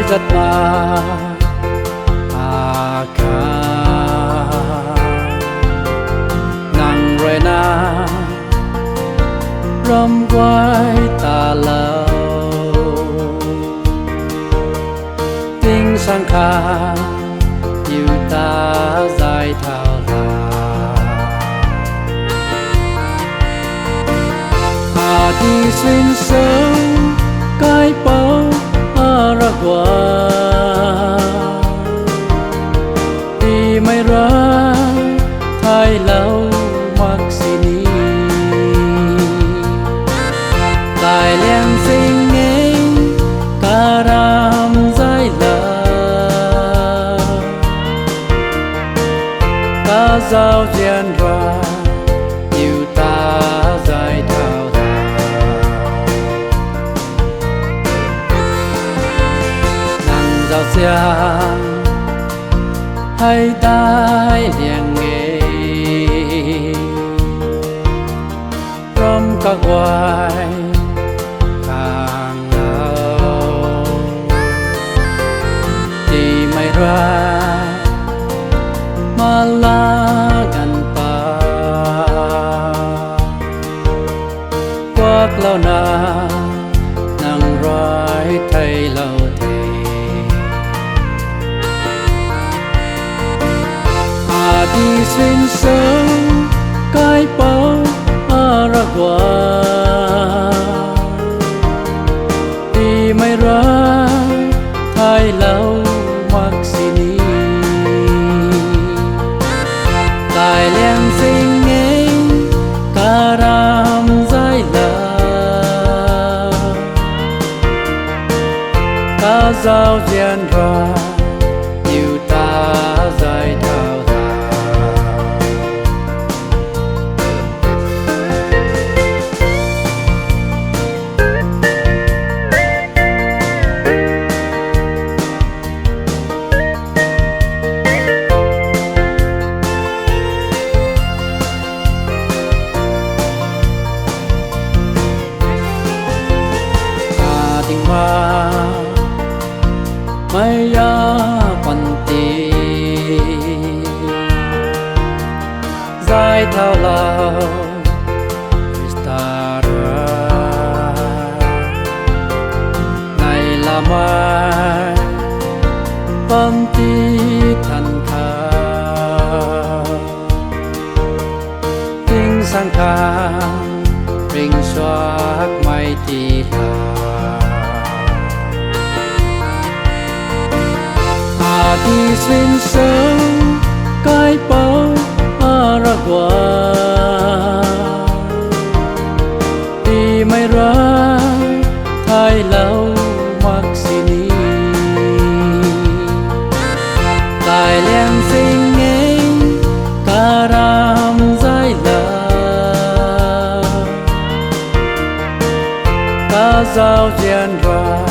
rất mà ca nàng rồi na râm quay ta lâu tiếng sang kha yêu ta dài thao đi xuyên sớm cái bao ra qua đi mây ra thay lâu mặc xin tài len sinh nghe cả ram dài là ta giao duyên ra yêu ta dài thao giang hay tai liền nghề trong các hoài hàng lâu thì mày ra mà la gần ta quát lâu na nắng roi thay lâu đi xuyên sớm cái bao ra qua đi mây ra thay lâu mặc xin tài len sinh nghe cả ram dài là ta giao duyên ra yêu ta dài thao mây quần tì dài thao lao Vistara này là mai quần tì thần thà tiếng sang kha rình xoác mây tì đi xuyên sớm cái bao ra qua đi mây ra thay lâu mặc xin tài len sinh nghe cả ram dài là ta giao duyên ra